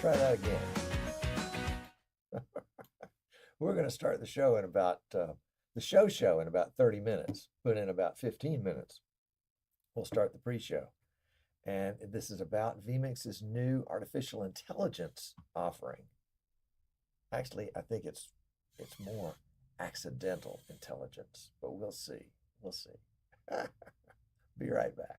try that again. We're going to start the show in about show in about 30 minutes. Put in about 15 minutes. We'll start the pre-show. And this is about vMix's new artificial intelligence offering. Actually, I think it's more accidental intelligence, but we'll see. We'll see. Be right back.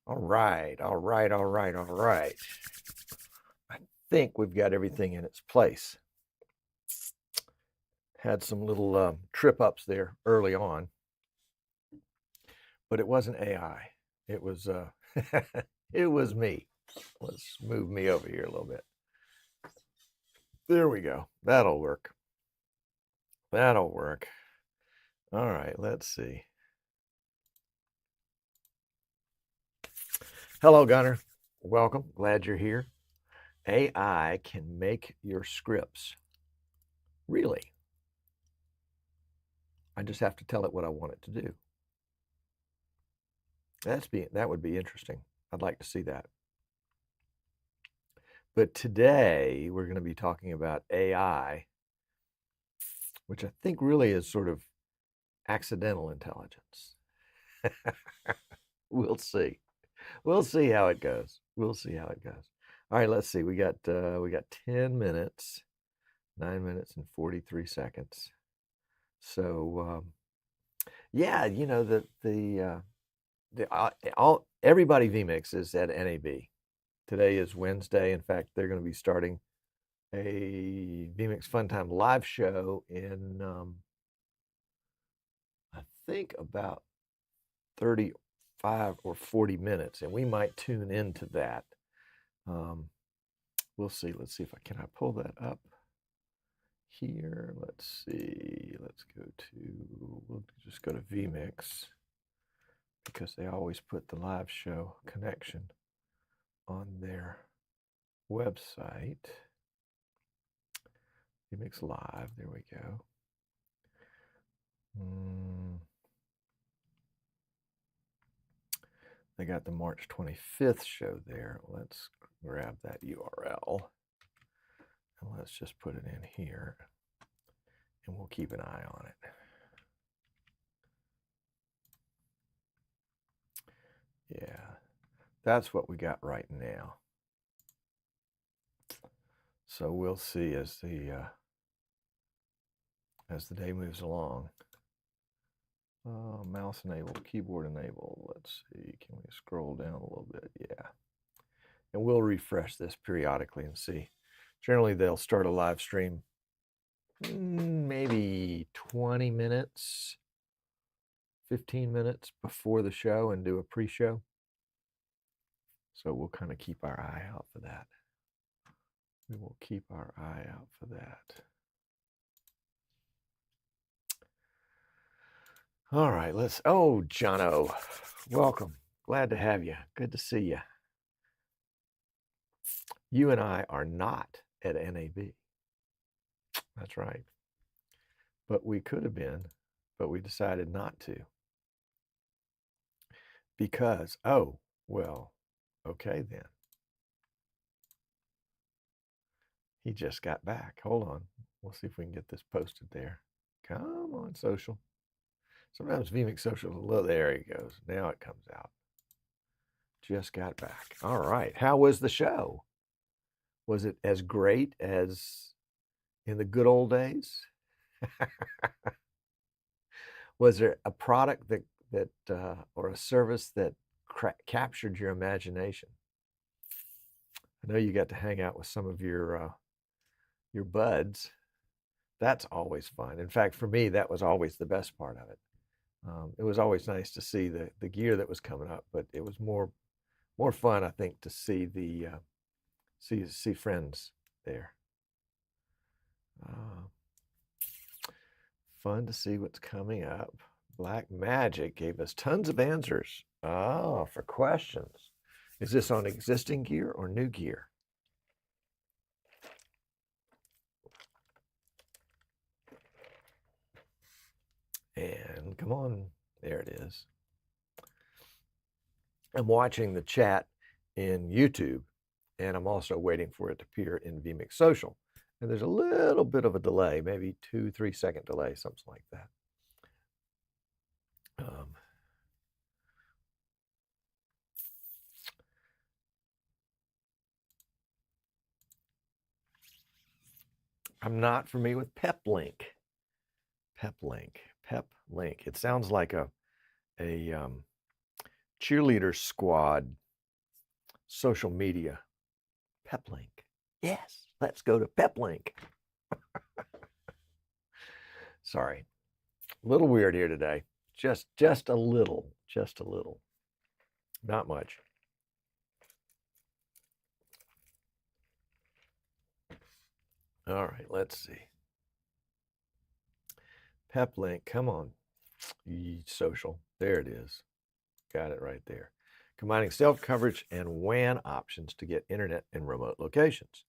All right, all right, all right, all right. I think we've got everything in its place. Had some little trip ups there early on, but it wasn't AI. It was it was me. Let's move me over here a little bit. There we go. That'll work. That'll work. All right, let's see. Hello, Gunner. Welcome. Glad you're here. AI can make your scripts. Really? I just have to tell it what I want it to do. That would be interesting. I'd like to see that. But today we're going to be talking about AI, which I think really is sort of accidental intelligence. We'll see. We'll see how it goes. We'll see how it goes. All right, let's see. We got 10 minutes, 9 minutes and 43 seconds. So yeah, you know, everybody vMix is at NAB. Today is Wednesday. In fact, they're going to be starting a vMix Fun Time live show in I think about 35 or 40 minutes, and we might tune into that. we'll see. Let's see if I can pull that up here. Let's see. Let's go to, we'll just go to vMix because they always put the live show connection on their website. vMix Live, there we go. They got the March 25th show there. Let's grab that URL and let's just put it in here and we'll keep an eye on it. Yeah, that's what we got right now. So we'll see as the day moves along. Mouse enabled, keyboard enabled. Let's see, can we scroll down a little bit? Yeah. And we'll refresh this periodically and see. Generally, they'll start a live stream maybe 20 minutes, 15 minutes before the show and do a pre-show. So we'll kind of keep our eye out for that. We will keep our eye out for that. All right, oh, Jono, welcome. Glad to have you. Good to see you. You and I are not at NAB. That's right. But we could have been, but we decided not to. Because, oh, well, okay then. He just got back. Hold on. We'll see if we can get this posted there. Come on, social. Sometimes vMix social, there he goes. Now it comes out. Just got back. All right. How was the show? Was it as great as in the good old days? Was there a product that or a service that captured your imagination? I know you got to hang out with some of your buds. That's always fun. In fact, for me, that was always the best part of it. It was always nice to see the gear that was coming up, but it was more fun, I think, to see the see friends there. Fun to see what's coming up. Black Magic gave us tons of answers. Oh, for questions. Is this on existing gear or new gear? And come on, there it is. I'm watching the chat in YouTube, and I'm also waiting for it to appear in vMix Social. And there's a little bit of a delay, maybe 2-3 second delay, something like that. I'm not familiar with PepLink. PepLink. It sounds like a cheerleader squad social media. PepLink. Yes, let's go to PepLink. Sorry, a little weird here today. Just a little. Not much. All right, let's see. PepLink, come on. Social. There it is. Got it right there. Combining self-coverage and WAN options to get internet in remote locations.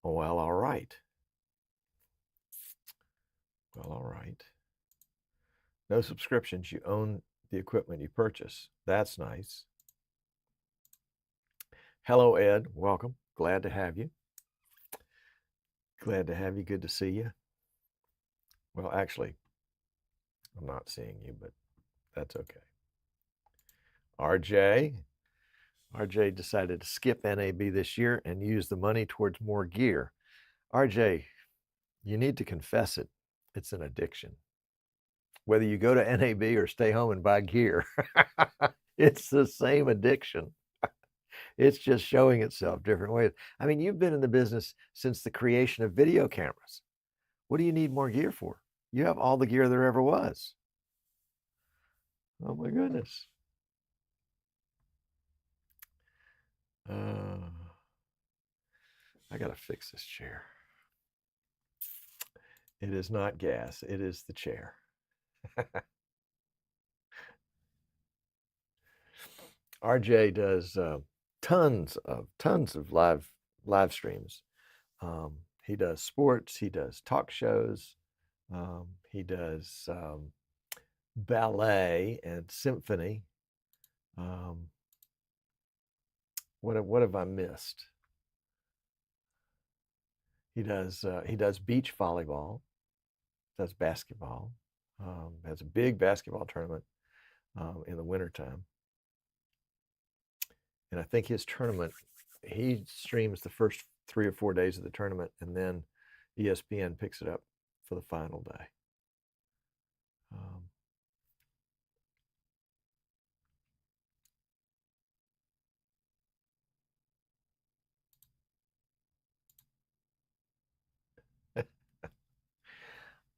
Well, all right. No subscriptions. You own the equipment you purchase. That's nice. Hello, Ed. Welcome. Glad to have you. Good to see you. Well, actually, I'm not seeing you, but that's okay. RJ decided to skip NAB this year and use the money towards more gear. RJ, you need to confess it. It's an addiction. Whether you go to NAB or stay home and buy gear, it's the same addiction. It's just showing itself different ways. I mean, you've been in the business since the creation of video cameras. What do you need more gear for? You have all the gear there ever was. Oh my goodness. I got to fix this chair. It is not gas. It is the chair. RJ does tons of live streams. He does sports. He does talk shows. He does ballet and symphony. What have I missed? He does beach volleyball, does basketball, has a big basketball tournament in the wintertime. And I think his tournament, he streams the first 3 or 4 days of the tournament, and then ESPN picks it up for the final day.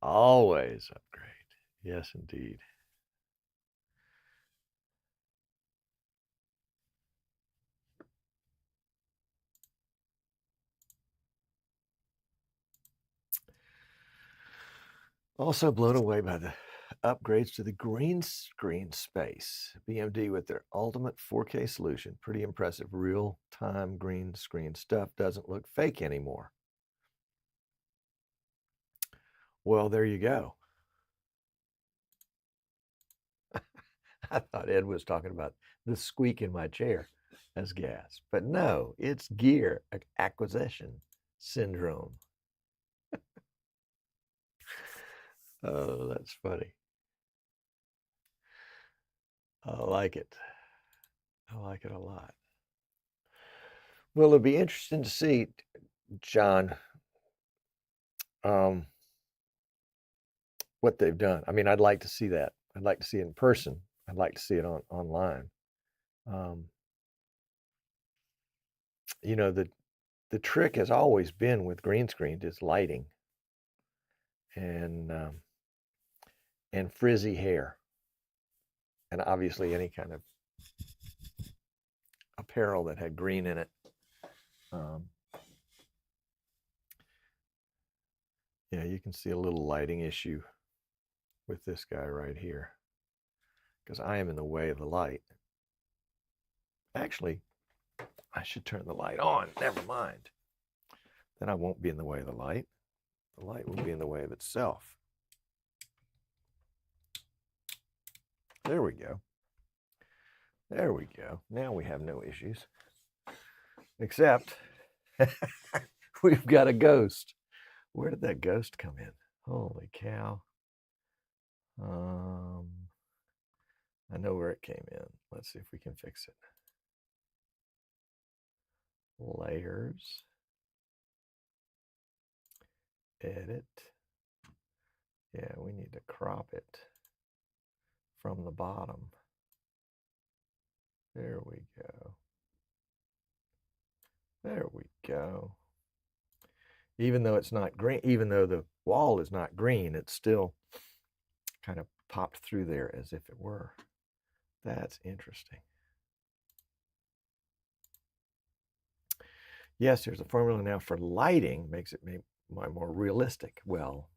Always upgrade. Yes, indeed. Also blown away by the upgrades to the green screen space. BMD with their ultimate 4K solution. Pretty impressive. Real-time green screen stuff doesn't look fake anymore. Well, there you go. I thought Ed was talking about the squeak in my chair as gas, but no, it's gear acquisition syndrome. Oh, that's funny. I like it. I like it a lot. Well, it'll be interesting to see, John, what they've done. I mean, I'd like to see that. I'd like to see it in person. I'd like to see it online. You know, the trick has always been with green screens is lighting and frizzy hair, and obviously any kind of apparel that had green in it. Yeah, you can see a little lighting issue with this guy right here because I am in the way of the light. Actually, I should turn the light on. Never mind. Then I won't be in the way of the light. The light will be in the way of itself. There we go. There we go. Now we have no issues. Except we've got a ghost. Where did that ghost come in? Holy cow. I know where it came in. Let's see if we can fix it. Layers. Edit. Yeah, we need to crop it from the bottom. There we go. There we go. Even though it's not green, even though the wall is not green, it's still kind of popped through there as if it were. That's interesting. Yes, there's a formula now for lighting, makes it more realistic. Well,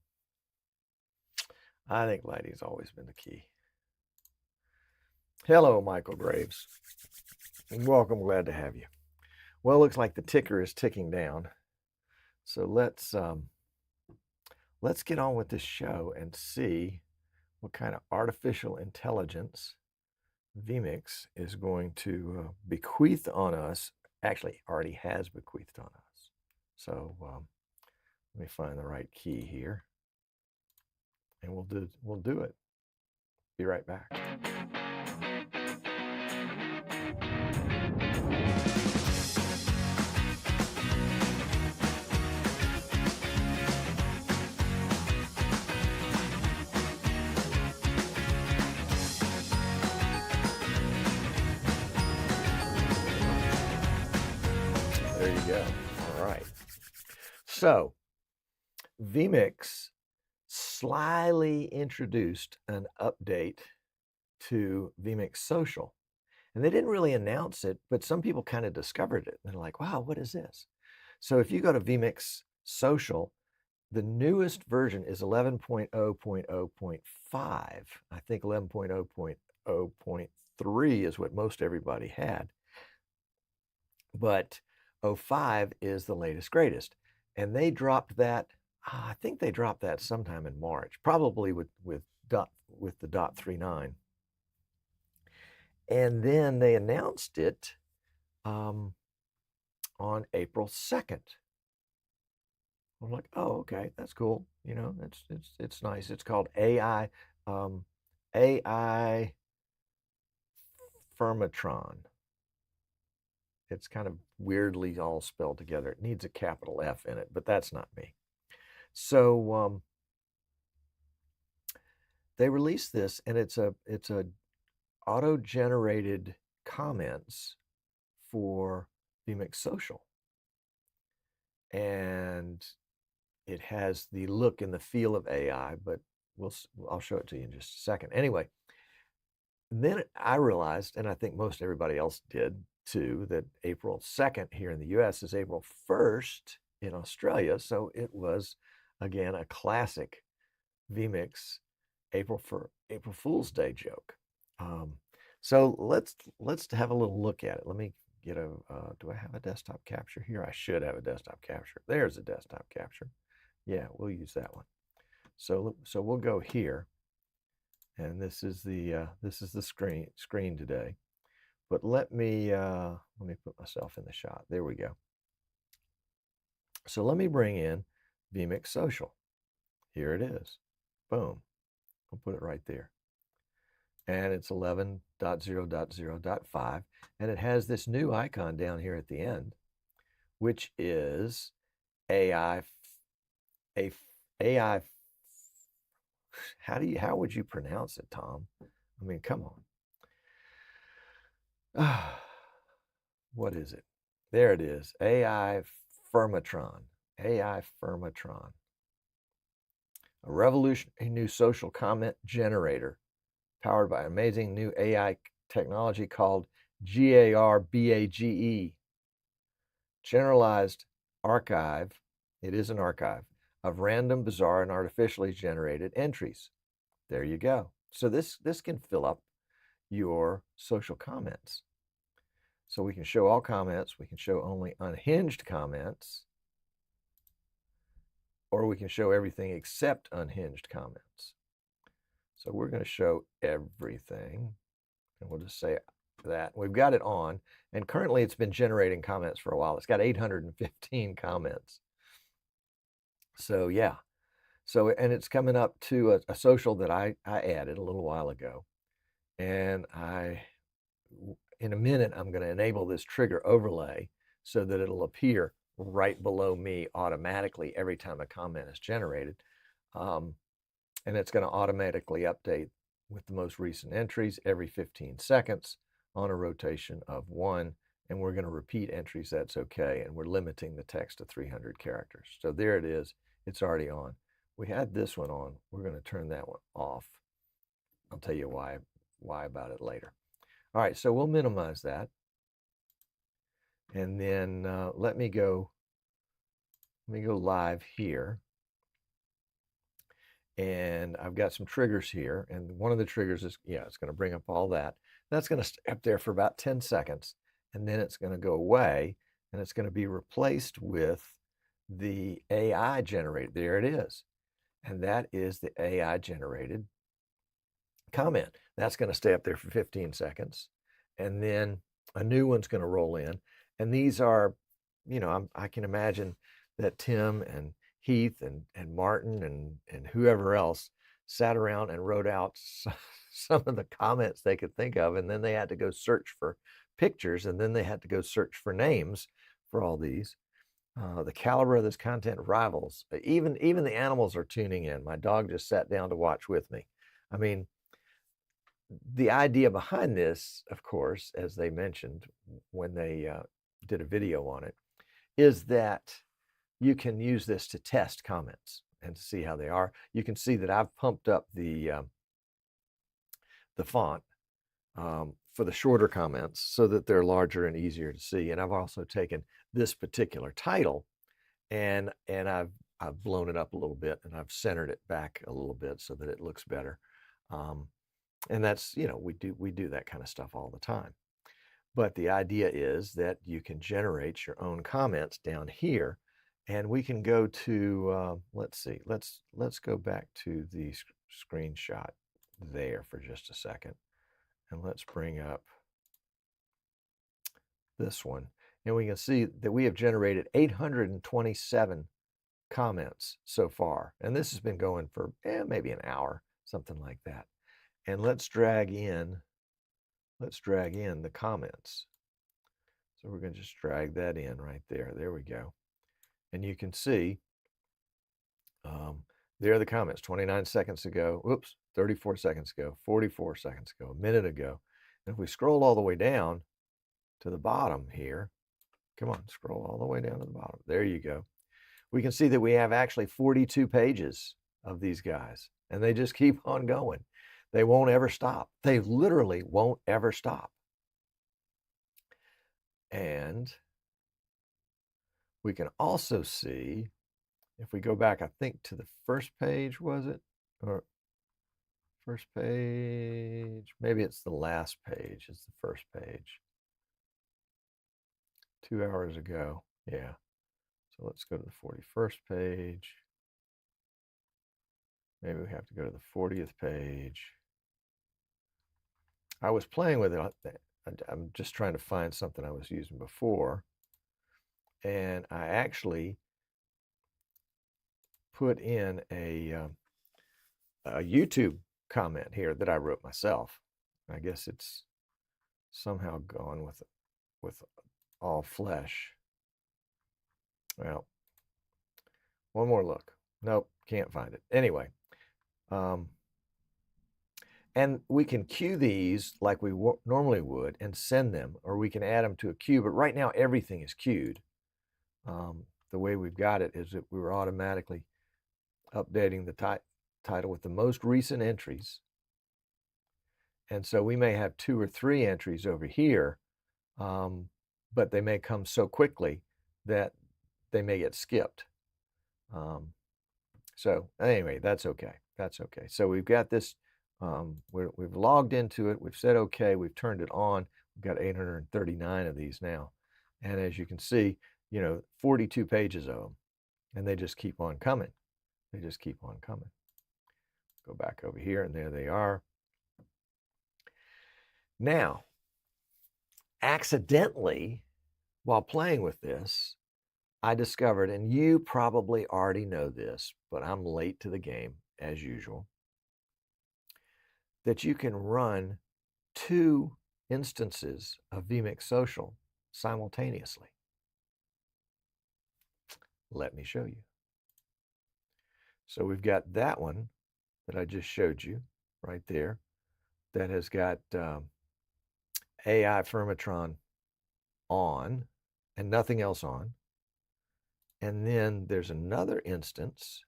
I think lighting's always been the key. Hello, Michael Graves. Welcome, glad to have you. Well, it looks like the ticker is ticking down. So let's get on with this show and see what kind of artificial intelligence vMix is going to bequeath on us. Actually, already has bequeathed on us. So let me find the right key here, and we'll do it. Be right back. There you go. All right. So vMix slyly introduced an update to vMix Social. And they didn't really announce it, but some people kind of discovered it. And they're like, wow, what is this? So if you go to vMix Social, the newest version is 11.0.0.5. I think 11.0.0.3 is what most everybody had. But 05 is the latest greatest. And they dropped that, I think they dropped that sometime in March, probably with the .39. And then they announced it on April 2nd. I'm like, oh, okay, that's cool. You know, it's nice. It's called AIffirmatron. It's kind of weirdly all spelled together. It needs a capital F in it, but that's not me. So they released this, and it's a auto-generated comments for vMix Social, and it has the look and the feel of AI, but I'll show it to you in just a second. Anyway, then I realized, and I think most everybody else did too, that April 2nd here in the US is April 1st in Australia. So it was, again, a classic vMix April Fool's Day joke. So let's have a little look at it. Let me get a, do I have a desktop capture here? I should have a desktop capture. There's a desktop capture. Yeah, we'll use that one. So we'll go here, and this is the screen today. But let me put myself in the shot. There we go. So let me bring in vMix Social. Here it is. Boom. I'll put it right there. And it's 11.0.0.5, and it has this new icon down here at the end, which is AI. How would you pronounce it, Tom? I mean, come on. What is it? There it is. AIffirmatron. AIffirmatron. A revolutionary new social comment generator powered by amazing new AI technology called GARBAGE. Generalized archive. It is an archive of random, bizarre, and artificially generated entries. There you go. So this can fill up your social comments. So we can show all comments, we can show only unhinged comments, or we can show everything except unhinged comments. So we're going to show everything, and we'll just say that. We've got it on, and currently it's been generating comments for a while. It's got 815 comments. So yeah, and it's coming up to a social that I added a little while ago, and in a minute I'm going to enable this trigger overlay so that it'll appear right below me automatically every time a comment is generated, and it's going to automatically update with the most recent entries every 15 seconds on a rotation of 1. And we're going to repeat entries, that's okay, and we're limiting the text to 300 characters. So there it is. It's already on. We had this one on. We're going to turn that one off. I'll tell you why about it later. All right, so we'll minimize that. And then let me go live here. And I've got some triggers here. And one of the triggers is, yeah, it's going to bring up all that. That's going to stay up there for about 10 seconds. And then it's going to go away. And it's going to be replaced with the AI generated. There it is. And that is the AI generated comment. That's going to stay up there for 15 seconds. And then a new one's going to roll in. And these are, you know, I can imagine that Tim and Heath and Martin and whoever else sat around and wrote out some of the comments they could think of. And then they had to go search for pictures, and then they had to go search for names for all these. The caliber of this content rivals. Even the animals are tuning in. My dog just sat down to watch with me. I mean, the idea behind this, of course, as they mentioned when they did a video on it, is that you can use this to test comments and to see how they are. You can see that I've pumped up the font for the shorter comments so that they're larger and easier to see. And I've also taken this particular title and I've blown it up a little bit and I've centered it back a little bit so that it looks better. And that's, you know, we do that kind of stuff all the time. But the idea is that you can generate your own comments down here, and we can go to let's see, let's go back to the screenshot there for just a second, and let's bring up this one, and we can see that we have generated 827 comments so far, and this has been going for maybe an hour, something like that. And let's drag in the comments. So we're going to just drag that in right there. There we go. And you can see there are the comments 29 seconds ago, whoops, 34 seconds ago, 44 seconds ago, a minute ago. And if we scroll all the way down to the bottom here, come on, scroll all the way down to the bottom. There you go. We can see that we have actually 42 pages of these guys, and they just keep on going. They won't ever stop. They literally won't ever stop. And we can also see, if we go back, I think to the first page, was it? Or first page, maybe it's the last page, it's the first page. 2 hours ago, yeah. So let's go to the 41st page. Maybe we have to go to the 40th page. I was playing with it. I'm just trying to find something I was using before. And I actually put in a YouTube comment here that I wrote myself. I guess it's somehow gone with all flesh. Well, one more look. Nope, can't find it. Anyway, and we can queue these like we normally would and send them, or we can add them to a queue. But right now, everything is queued. The way we've got it is that we were automatically updating the title with the most recent entries. And so we may have 2 or 3 entries over here, but they may come so quickly that they may get skipped. So anyway, that's okay. That's okay. So we've got this, we've logged into it. We've said okay. We've turned it on. We've got 839 of these now. And as you can see, you know, 42 pages of them. And they just keep on coming. They just keep on coming. Go back over here, and there they are. Now, accidentally, while playing with this, I discovered, and you probably already know this, but I'm late to the game, as usual, that you can run 2 instances of vMix Social simultaneously. Let me show you. So we've got that one that I just showed you right there that has got AIffirmatron on and nothing else on. And then there's another instance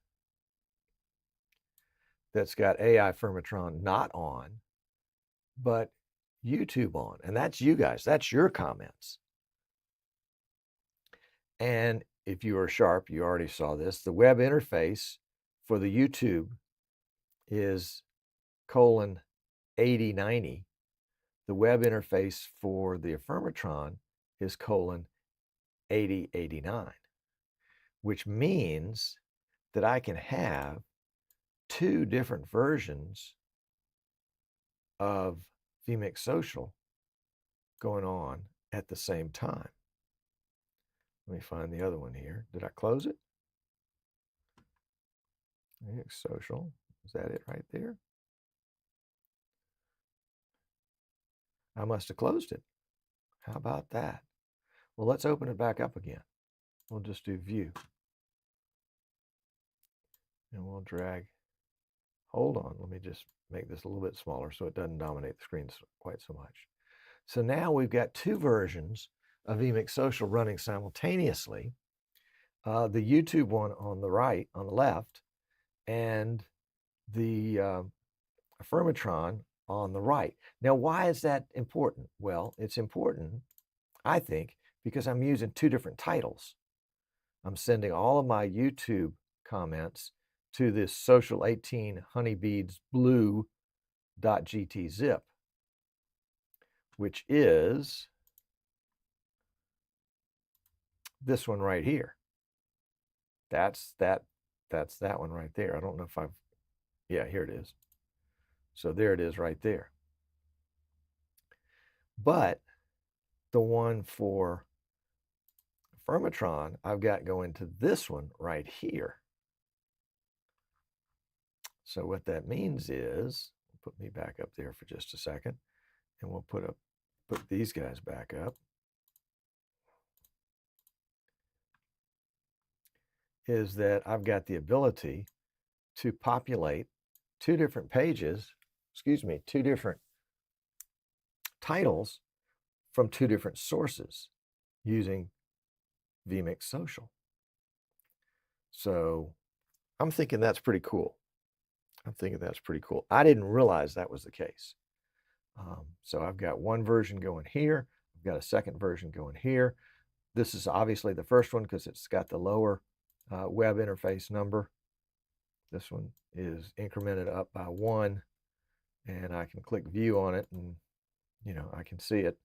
that's got AIffirmatron not on, but YouTube on. And that's you guys. That's your comments. And if you are sharp, you already saw this. The web interface for the YouTube is :8090. The web interface for the Affirmatron is :8089, which means that I can have 2 different versions of vMix Social going on at the same time. Let me find the other one here. Did I close it? vMix Social. Is that it right there? I must have closed it. How about that? Well, let's open it back up again. We'll just do view. And we'll drag. Hold on, let me just make this a little bit smaller so it doesn't dominate the screen quite so much. So now we've got 2 versions of vMix Social running simultaneously. The YouTube one on the right, on the left, and the Affirmatron on the right. Now, why is that important? Well, it's important, I think, because I'm using two different titles. I'm sending all of my YouTube comments to this social 18 honeybeads blue.gt zip, which is this one right here. That's that one right there. I don't know if yeah, here it is. So there it is right there. But the one for AIffirmatron, I've got going to this one right here. So what that means is, put me back up there for just a second, and we'll put these guys back up. Is that I've got the ability to populate two different pages, two different titles from two different sources using vMix Social. So I'm thinking that's pretty cool. I didn't realize that was the case. So I've got one version going here. I've got a second version going here. This is obviously the first one because it's got the lower web interface number. This one is incremented up by 1, and I can click view on it, and I can see it,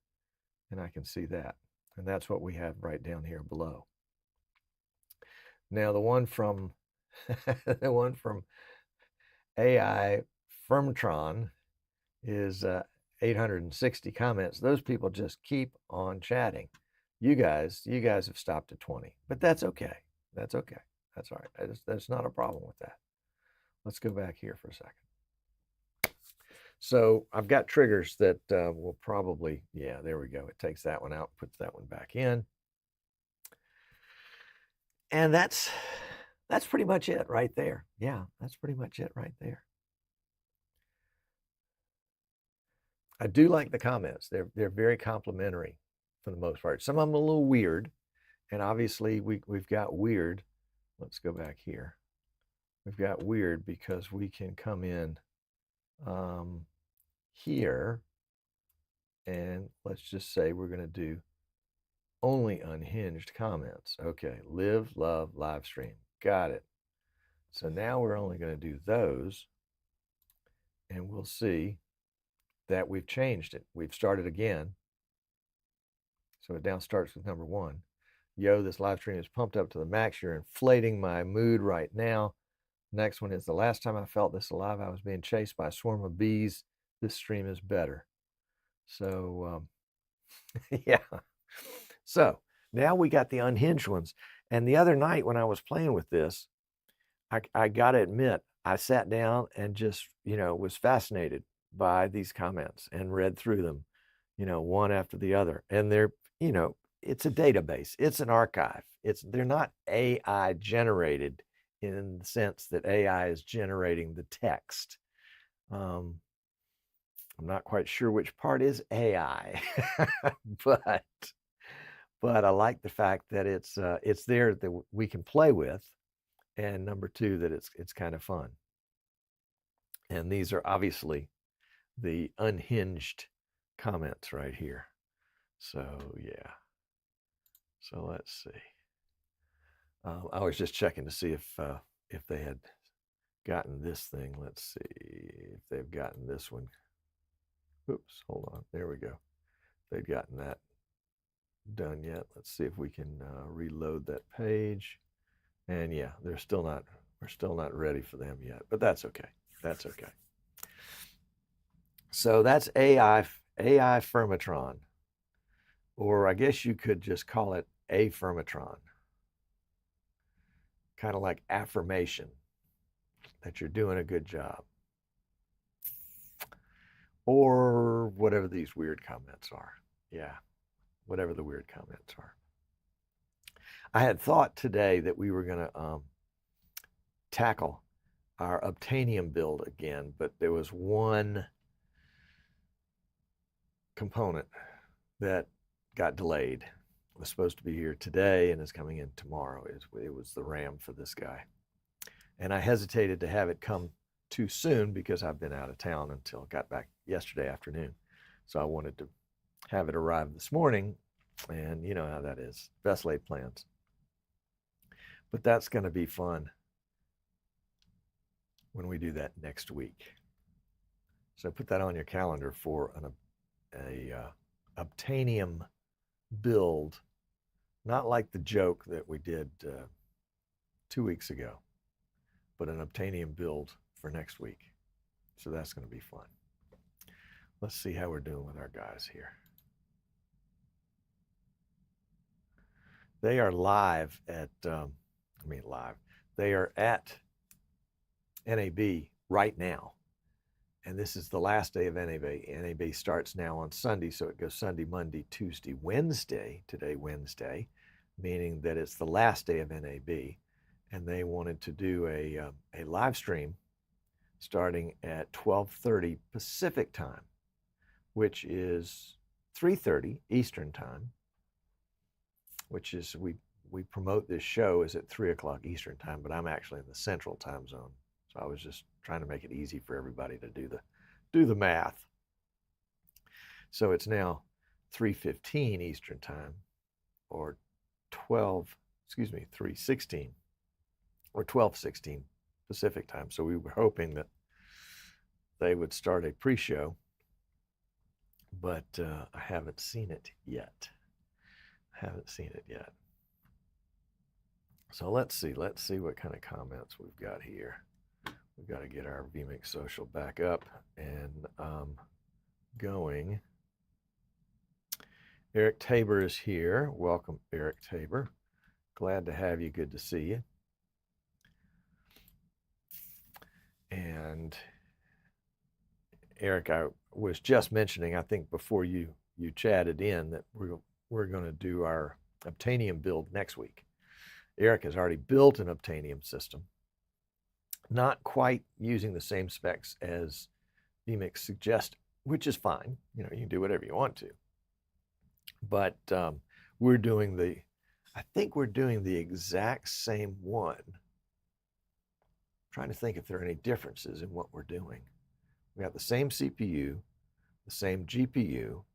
and I can see that, and that's what we have right down here below. Now the one from the one from AIffirmatron is 860 comments. Those people just keep on chatting. You guys have stopped at 20, but that's okay. That's okay. That's all right. That's not a problem with that. Let's go back here for a second. So I've got triggers that will probably, yeah, there we go. It takes that one out, puts that one back in. And that's pretty much it right there. Yeah, that's pretty much it right there. I do like the comments. They're very complimentary for the most part. Some of them a little weird, and obviously we've got weird. Let's go back here. We've got weird because we can come in here, and let's just say we're going to do only unhinged comments. Okay, live, love, live stream. Got it. So now we're only going to do those, and we'll see that we've changed it. We've started again. So it now starts with number 1. Yo, this live stream is pumped up to the max. You're inflating my mood right now. Next one is the last time I felt this alive, I was being chased by a swarm of bees. This stream is better. So, yeah. So now we got the unhinged ones. And the other night when I was playing with this, I got to admit, I sat down and just, was fascinated by these comments and read through them, one after the other. And they're, it's a database. It's an archive. They're not AI generated in the sense that AI is generating the text. I'm not quite sure which part is AI, but I like the fact that it's there that we can play with, and number 2, that it's kind of fun. And these are obviously the unhinged comments right here. So yeah. So let's see. I was just checking to see if they had gotten this thing. Let's see if they've gotten this one. Oops, hold on. There we go. They've gotten that done yet. Let's see if we can reload that page. And yeah, we're still not ready for them yet, but that's okay. That's okay. So that's AIffirmatron, or I guess you could just call it AIffirmatron. Kind of like affirmation that you're doing a good job, or whatever these weird comments are. Yeah, whatever the weird comments are. I had thought today that we were going to tackle our Obtainium build again, but there was one component that got delayed. It was supposed to be here today and is coming in tomorrow. It was the RAM for this guy. And I hesitated to have it come too soon because I've been out of town until I got back yesterday afternoon. So I wanted to have it arrive this morning, and you know how that is, best laid plans. But that's going to be fun when we do that next week. So put that on your calendar for a Obtainium build, not like the joke that we did 2 weeks ago, but an Obtainium build for next week. So that's going to be fun. Let's see how we're doing with our guys here. They are live at, live. They are at NAB right now. And this is the last day of NAB. NAB starts now on Sunday, so it goes Sunday, Monday, Tuesday, Wednesday, today, Wednesday, meaning that it's the last day of NAB. And they wanted to do a live stream starting at 12:30 Pacific time, which is 3:30 Eastern time, which is, we promote this show is at 3 o'clock Eastern time, but I'm actually in the Central time zone. So I was just trying to make it easy for everybody to do the math. So it's now 3:15 Eastern time, or 3:16 or 12:16 Pacific time. So we were hoping that they would start a pre-show, but I haven't seen it yet. So let's see what kind of comments we've got here. We've got to get our vMix social back up and going. Eric Tabor is here. Welcome, Eric Tabor. Glad to have you. Good to see you. And Eric, I was just mentioning, I think before you chatted in, that we're going to do our Obtainium build next week. Eric has already built an Obtainium system, not quite using the same specs as vMix suggests, which is fine. You know, you can do whatever you want to. But we're doing the exact same one. I'm trying to think if there are any differences in what we're doing. We got the same CPU, the same GPU,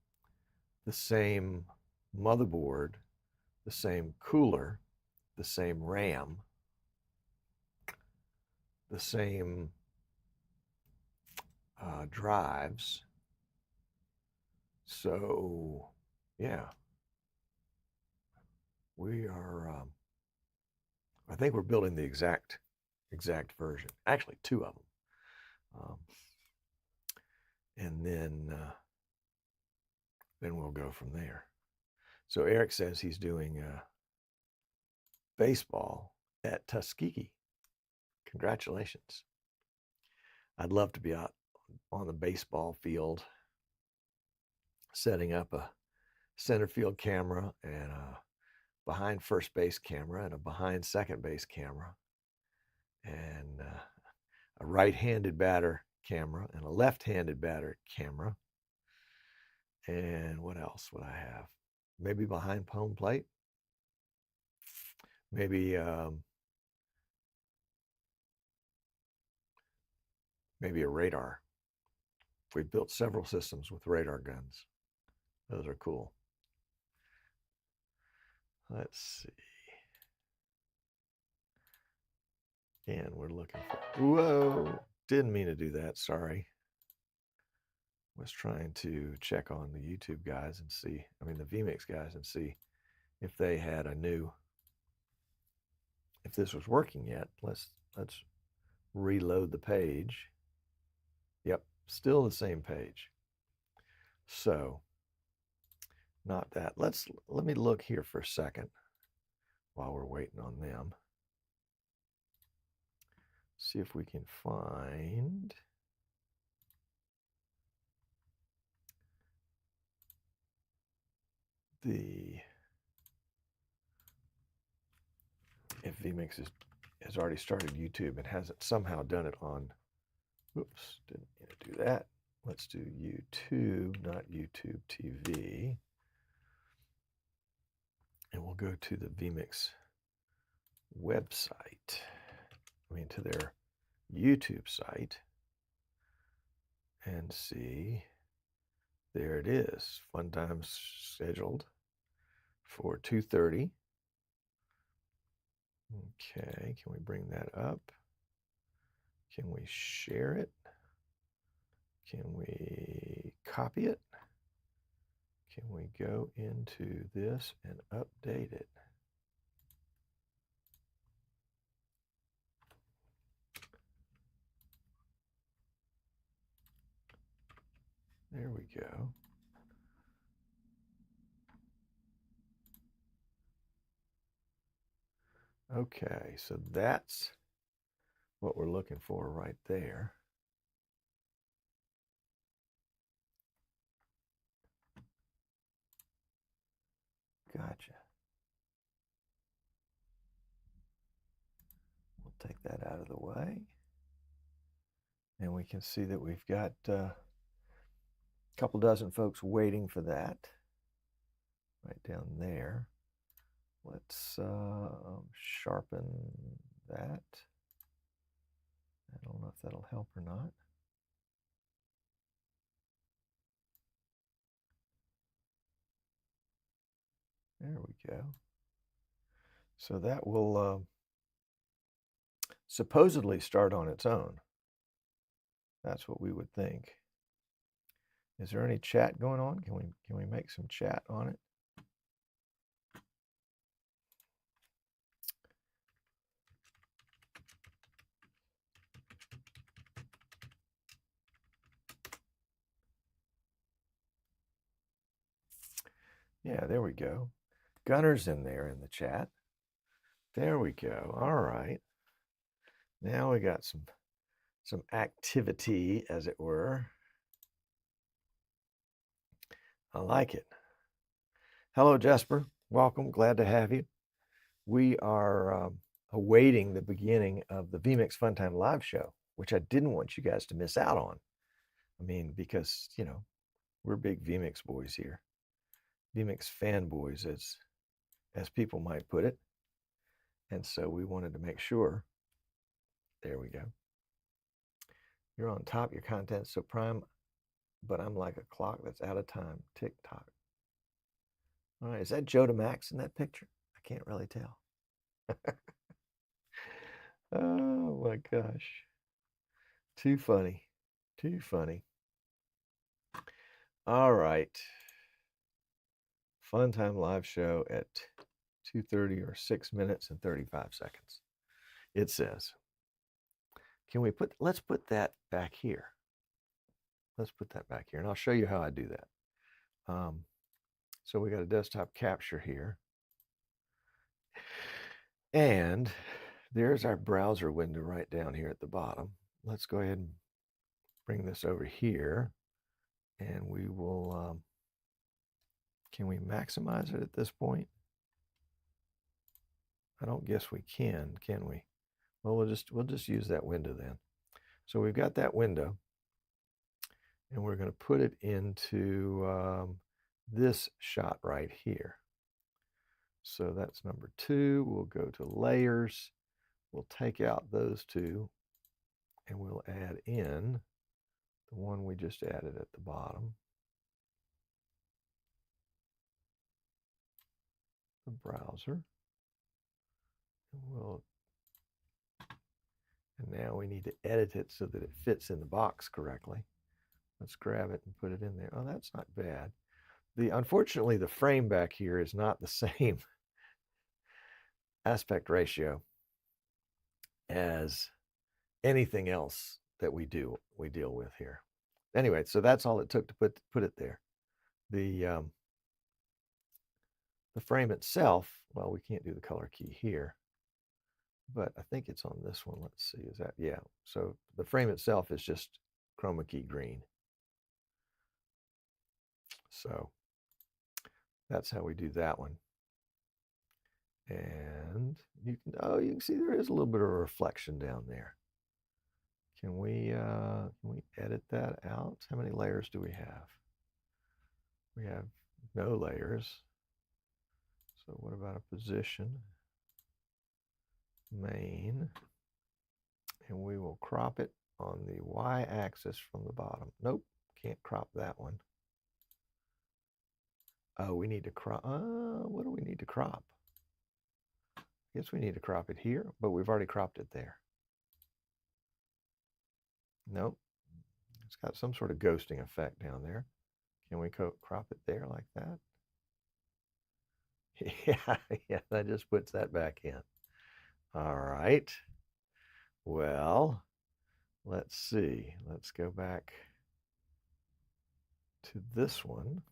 the same motherboard, the same cooler, the same RAM, the same drives. So yeah, we are, I think we're building the exact version, actually 2 of them. And then we'll go from there. So Eric says he's doing baseball at Tuskegee. Congratulations. I'd love to be out on the baseball field, setting up a center field camera and a behind first base camera and a behind second base camera and a right-handed batter camera and a left-handed batter camera. And what else would I have? Maybe behind home plate. Maybe maybe a radar. We've built several systems with radar guns. Those are cool. Let's see. And we're looking for, whoa, didn't mean to do that, sorry. Was trying to check on the YouTube guys and see, the vMix guys, and see if they had if this was working yet. Let's reload the page. Yep, still the same page. So, not that. Let me look here for a second while we're waiting on them. See if we can find if vMix has already started YouTube and hasn't somehow done it on, oops, didn't mean to do that. Let's do YouTube, not YouTube TV. And we'll go to the vMix website, to their YouTube site. and see, there it is. Fun time scheduled for 2:30. Okay, can we bring that up? Can we share it? Can we copy it? Can we go into this and update it? There we go. Okay, so that's what we're looking for right there. Gotcha. We'll take that out of the way. And we can see that we've got a couple dozen folks waiting for that. Right down there. Let's sharpen that. I don't know if that'll help or not. There we go. So that will supposedly start on its own. That's what we would think. Is there any chat going on? Can we make some chat on it? Yeah, there we go. Gunner's in there in the chat. There we go. All right. Now we got some activity, as it were. I like it. Hello, Jesper. Welcome. Glad to have you. We are awaiting the beginning of the vMix Funtime live show, which I didn't want you guys to miss out on. I mean, because, you know, we're big vMix boys here. vMix fanboys, as people might put it. And so we wanted to make sure. There we go. You're on top, your content's so prime, but I'm like a clock that's out of time. Tick tock. All right, is that Joe DeMax in that picture? I can't really tell. Oh my gosh. Too funny. Too funny. All right. Fun Time live show at 2:30 or 6 minutes and 35 seconds. It says, let's put that back here. Let's put that back here, and I'll show you how I do that. So we got a desktop capture here. And there's our browser window right down here at the bottom. Let's go ahead and bring this over here, and we will, can we maximize it at this point? I don't guess we can we? Well, we'll just use that window then. So we've got that window, and we're going to put it into this shot right here. So that's number 2. We'll go to layers. We'll take out those 2, and we'll add in the one we just added at the bottom. The browser. And now we need to edit it so that it fits in the box correctly. Let's grab it and put it in there. Oh, that's not bad. Unfortunately, the frame back here is not the same aspect ratio as anything else that we deal with here. Anyway, so that's all it took to put it there. The frame itself, well, we can't do the color key here, but I think it's on this one. Let's see, is that, yeah. So the frame itself is just chroma key green. So that's how we do that one. And you can see there is a little bit of a reflection down there. Can we edit that out? How many layers do we have? We have no layers. So what about a position? Main. And we will crop it on the y-axis from the bottom. Nope, can't crop that one. Oh, we need to crop. What do we need to crop? I guess we need to crop it here, but we've already cropped it there. Nope, it's got some sort of ghosting effect down there. Can we crop it there like that? Yeah, that just puts that back in. All right. Well, let's see. Let's go back to this one.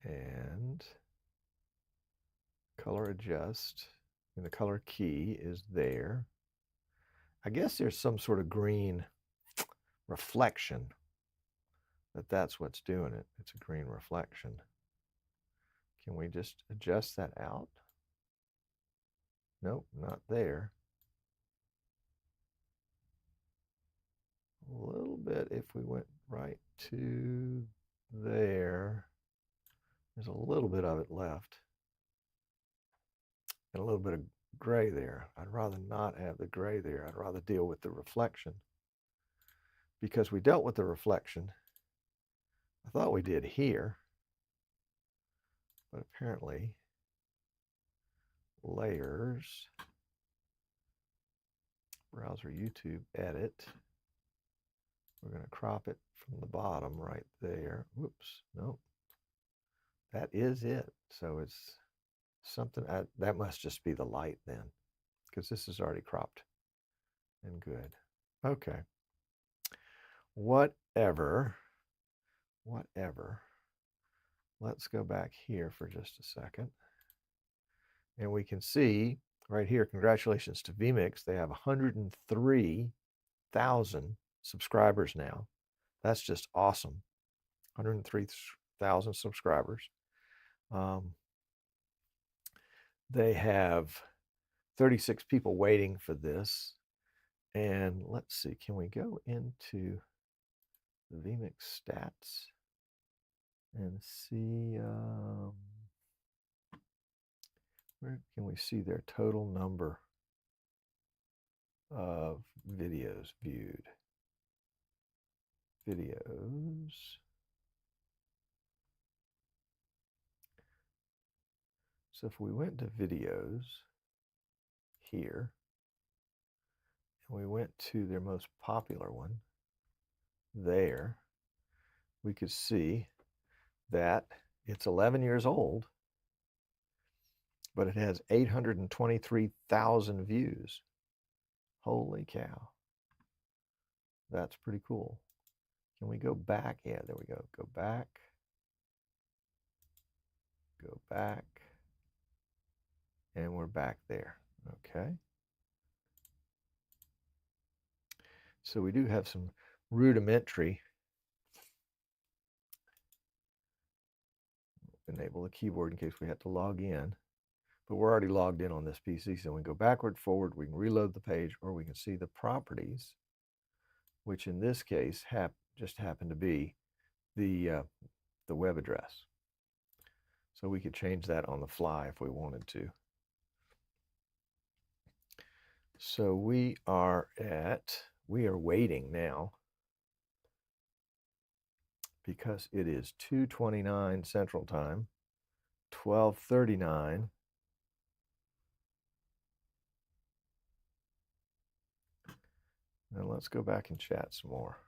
And color adjust. And the color key is there. I guess there's some sort of green reflection that's what's doing it. It's a green reflection. Can we just adjust that out? Nope, not there. A little bit if we went right to there. There's a little bit of it left. And a little bit of gray there. I'd rather not have the gray there. I'd rather deal with the reflection. Because we dealt with the reflection, I thought we did here, but apparently layers, browser, YouTube, edit. We're going to crop it from the bottom right there. Whoops, nope. That is it. So it's something, that must just be the light then, because this is already cropped and good. Okay. Whatever. Let's go back here for just a second. And we can see right here, congratulations to vMix. They have 103,000 subscribers now. That's just awesome. 103,000 subscribers. They have 36 people waiting for this. And let's see, can we go into the vMix stats and see, where can we see their total number of videos viewed? Videos. So if we went to videos here, and we went to their most popular one there, we could see that it's 11 years old, but it has 823,000 views. Holy cow. That's pretty cool. Can we go back? Yeah, there we go. Go back. Go back. And we're back there. Okay. So we do have some rudimentary. Enable the keyboard in case we have to log in. But we're already logged in on this PC, so we can go backward, forward, we can reload the page, or we can see the properties, which in this case just happen to be the web address. So we could change that on the fly if we wanted to. So we are waiting now because it is 2:29 Central Time, 12:39. Now let's go back and chat some more.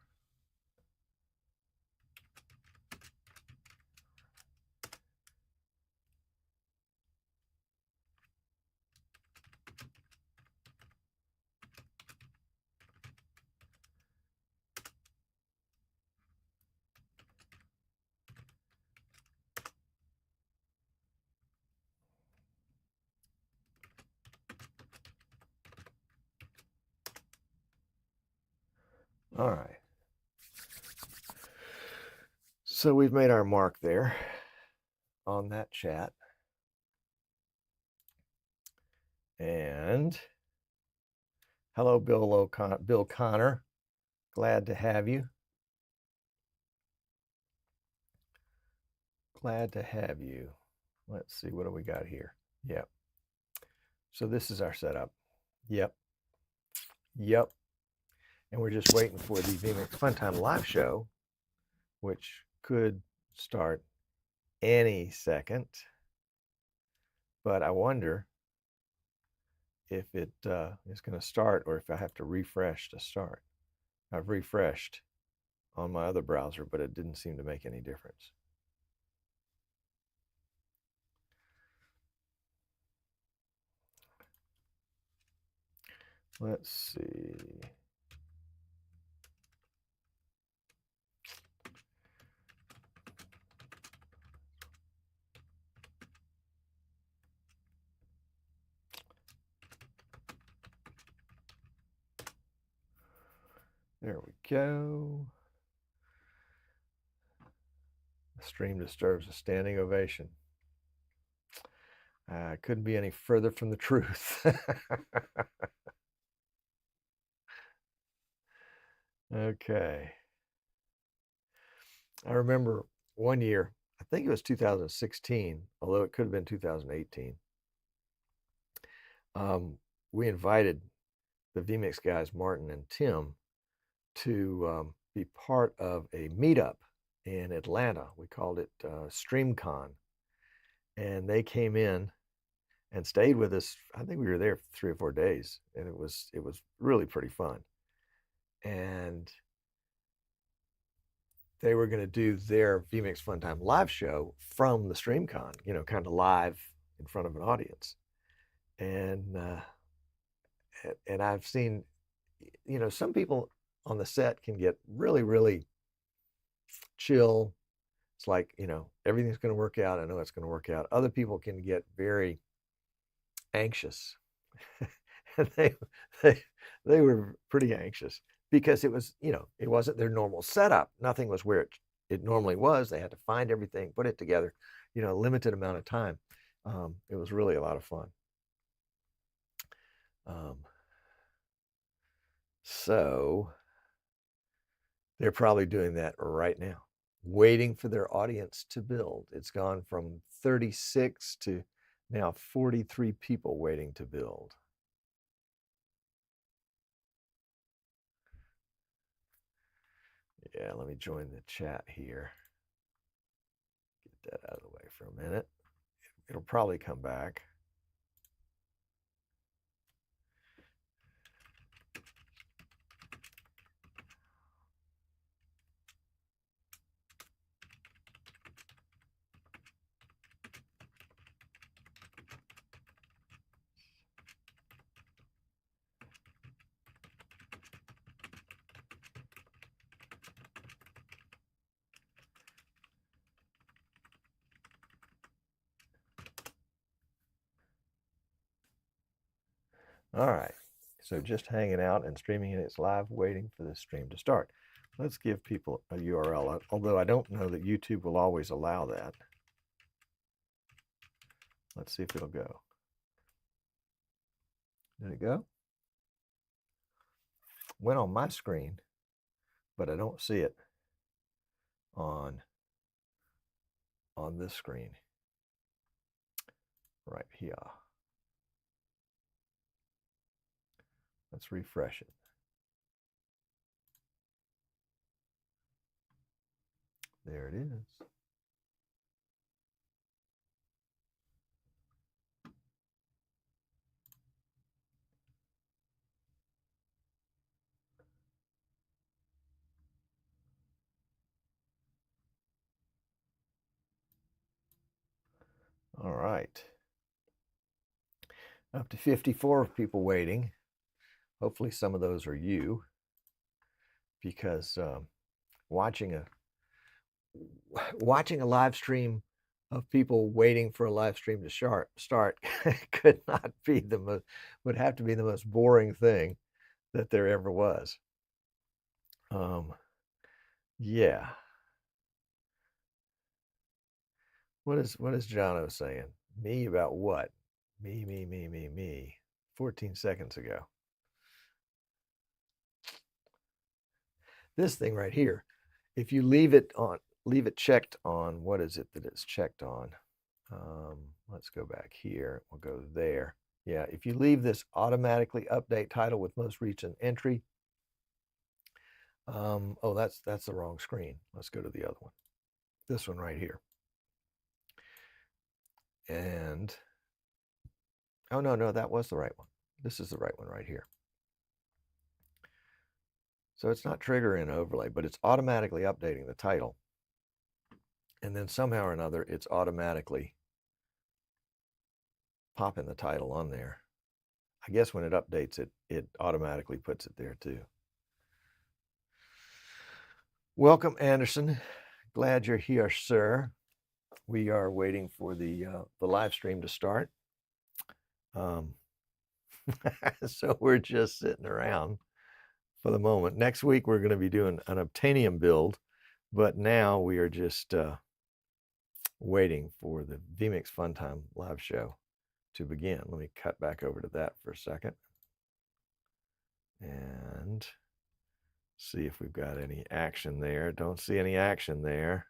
All right. So we've made our mark there on that chat. And hello, Bill Connor. Glad to have you. Glad to have you. Let's see, what do we got here? Yep. So this is our setup. Yep. Yep. And we're just waiting for the vMix Funtime live show, which could start any second. But I wonder if it is going to start or if I have to refresh to start. I've refreshed on my other browser, but it didn't seem to make any difference. Let's see. There we go. The stream disturbs a standing ovation. Couldn't be any further from the truth. Okay. I remember one year, I think it was 2016, although it could have been 2018. We invited the vMix guys, Martin and Tim, to be part of a meetup in Atlanta. We called it StreamCon. And they came in and stayed with us. I think we were there for 3 or 4 days, and it was really pretty fun. And they were going to do their vMix Funtime live show from the StreamCon, you know, kind of live in front of an audience. And I've seen, you know, some people on the set can get really, really chill. It's like, you know, everything's going to work out. I know it's going to work out. Other people can get very anxious. And they were pretty anxious because it was, you know, it wasn't their normal setup. Nothing was where it normally was. They had to find everything, put it together, you know, a limited amount of time. It was really a lot of fun. So they're probably doing that right now, waiting for their audience to build. It's gone from 36 to now 43 people waiting to build. Yeah, let me join the chat here. Get that out of the way for a minute. It'll probably come back. All right, so just hanging out and streaming, and it's live waiting for the stream to start. Let's give people a URL, although I don't know that YouTube will always allow that. Let's see if it'll go. Did it go? Went on my screen, but I don't see it on this screen right here. Let's refresh it. There it is. All right. Up to 54 people waiting. Hopefully some of those are you, because watching a live stream of people waiting for a live stream to start could not be the most, would have to be the most boring thing that there ever was. Yeah. What is Jono saying? Me about what? Me. 14 seconds ago. This thing right here, if you leave it checked on, what is it that it's checked on? Let's go back here. We'll go there. Yeah, if you leave this automatically update title with most recent entry, oh, that's the wrong screen. Let's go to the other one. This one right here. And, oh, no, that was the right one. This is the right one right here. So it's not triggering overlay, but it's automatically updating the title. And then somehow or another, it's automatically popping the title on there. I guess when it updates it, it automatically puts it there too. Welcome, Anderson. Glad you're here, sir. We are waiting for the live stream to start. So we're just sitting around for the moment. Next week, we're going to be doing an Obtainium build, but now we are just waiting for the vMix Fun Time live show to begin. Let me cut back over to that for a second and see if we've got any action there. Don't see any action there.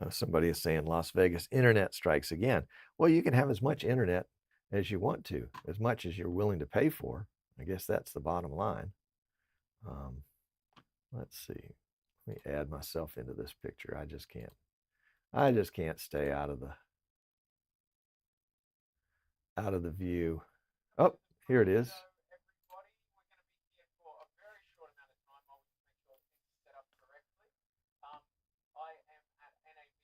Somebody is saying Las Vegas internet strikes again. Well, you can have as much internet as you want to, as much as you're willing to pay for. I guess that's the bottom line. Let's see. Let me add myself into this picture. I just can't stay out of the view. Oh, here it is.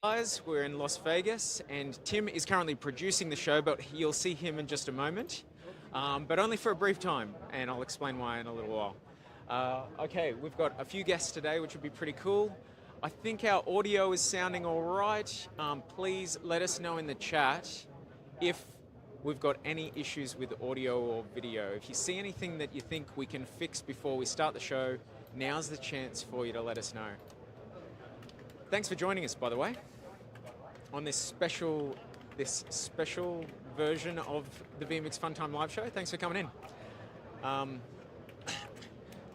Guys, we're in Las Vegas, and Tim is currently producing the show, but you'll see him in just a moment, but only for a brief time, and I'll explain why in a little while. Okay, we've got a few guests today, which would be pretty cool. I think our audio is sounding all right. Please let us know in the chat if we've got any issues with audio or video. If you see anything that you think we can fix before we start the show, now's the chance for you to let us know. Thanks for joining us, by the way, on this special version of the vMix Fun Time live show. Thanks for coming in.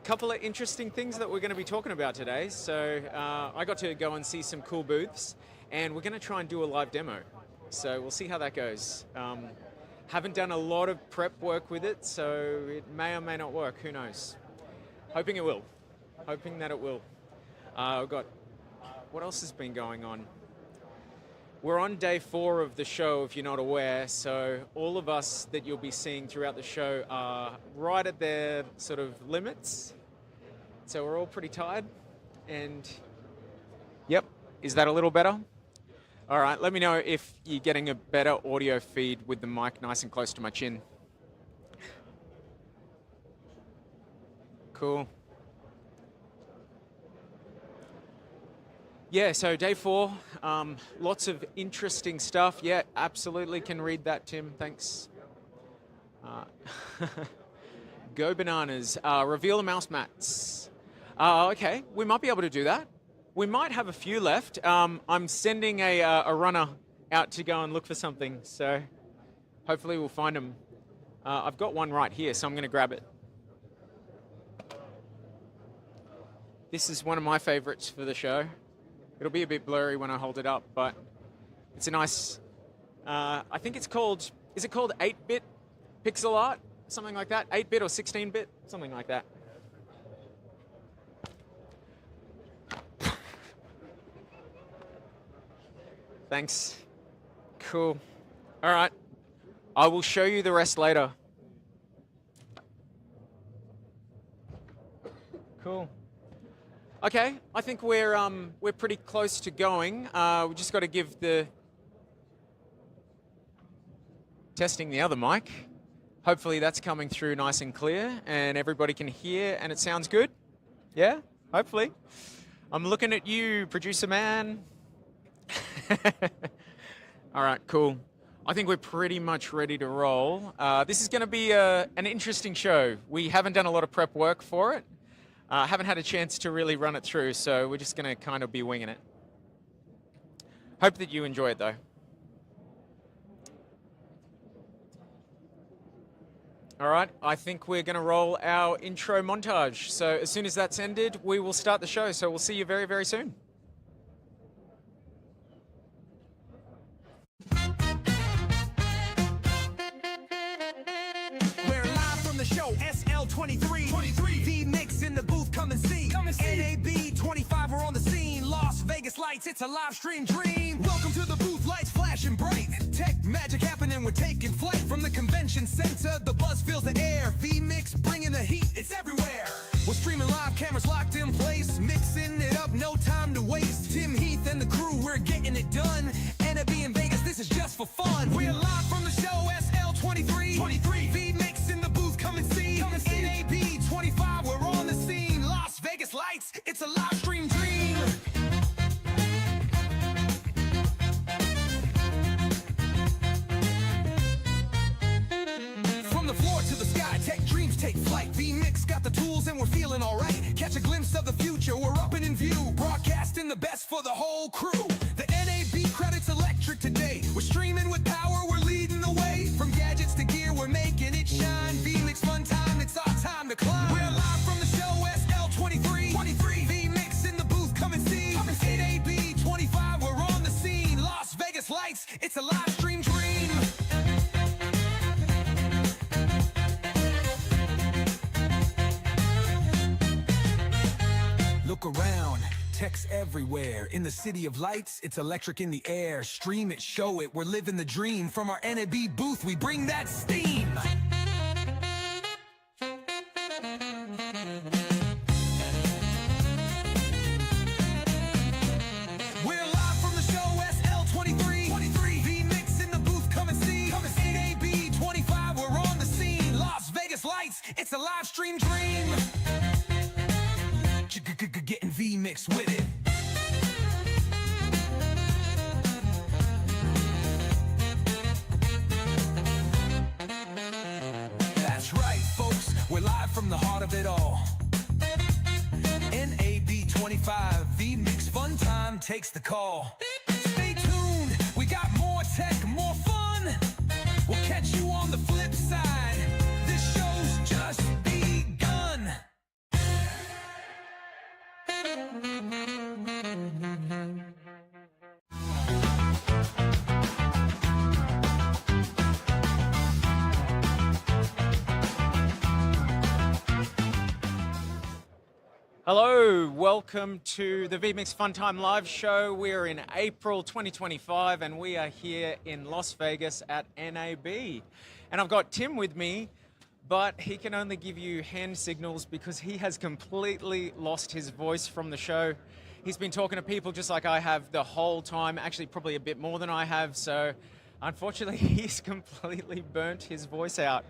Couple of interesting things that we're going to be talking about today. So I got to go and see some cool booths, and we're going to try and do a live demo. So we'll see how that goes. Haven't done a lot of prep work with it, so it may or may not work. Who knows? Hoping it will. Hoping that it will. I've got, what else has been going on? We're on day 4 of the show, if you're not aware, so all of us that you'll be seeing throughout the show are right at their sort of limits. So we're all pretty tired, and yep, is that a little better? All right, let me know if you're getting a better audio feed with the mic nice and close to my chin. Cool. Yeah, so day 4, lots of interesting stuff. Yeah, absolutely can read that, Tim, thanks. Go bananas. Reveal the mouse mats. Okay, we might be able to do that. We might have a few left. I'm sending a runner out to go and look for something, so hopefully we'll find them. I've got one right here, so I'm going to grab it. This is one of my favorites for the show. It'll be a bit blurry when I hold it up, but it's a nice, I think it's called, is it called 8-bit pixel art? Something like that? 8-bit or 16-bit? Something like that. Thanks. Cool. All right. I will show you the rest later. Cool. Okay, I think we're pretty close to going. We just got to give the testing the other mic. Hopefully that's coming through nice and clear, and everybody can hear, and it sounds good. Yeah, hopefully. I'm looking at you, producer man. All right, cool. I think we're pretty much ready to roll. This is going to be an interesting show. We haven't done a lot of prep work for it. Haven't had a chance to really run it through, so we're just going to kind of be winging it. Hope that you enjoy it, though. All right, I think we're going to roll our intro montage. So as soon as that's ended, we will start the show. So we'll see you very, very soon. We're live from the show, SL23. vMix in the booth, come and see. NAB 25, we're on the scene. Las Vegas lights, it's a live stream dream. Welcome to the booth, lights flashing bright. Tech magic happening, we're taking flight. From the convention center, the buzz fills the air. vMix bringing the heat, it's everywhere. We're streaming live, cameras locked in place. Mixing it up, no time to waste. Tim Heath and the crew, we're getting it done. NAB in Vegas, this is just for fun. We're live from the show, SL23. vMix in the booth, come and see. NAB 25, we're on the scene. Las Vegas lights, it's a live stream dream. From the floor to the sky, tech dreams take flight. vMix got the tools and we're feeling alright. Catch a glimpse of the future, we're up and in view. Broadcasting the best for the whole crew. The NAB credits electric today. We're streaming with power, we're leading the way. From gadgets to gear, we're making it shine. vMix fun time, it's our time to climb. We're live from the show, SL23. vMix in the booth, come and see. NAB 25, we're on the scene. Las Vegas lights, it's a live stream dream. Look around, tech's everywhere. In the city of lights, it's electric in the air. Stream it, show it, we're living the dream. From our NAB booth, we bring that steam. We're live from the show, SL23. vMix in the booth, come and see. NAB 25, we're on the scene. Las Vegas lights, it's a live stream dream. Getting vMix with it. That's right, folks. We're live from the heart of it all. NAB 25, vMix fun time takes the call. Stay tuned. We got more tech, more fun. We'll catch you on the flip side. This show's just begun. Hello, welcome to the vMix Fun Time Live Show. We're in April 2025 and we are here in Las Vegas at NAB. And I've got Tim with me, but he can only give you hand signals because he has completely lost his voice from the show. He's been talking to people just like I have the whole time, actually probably a bit more than I have. So unfortunately, he's completely burnt his voice out.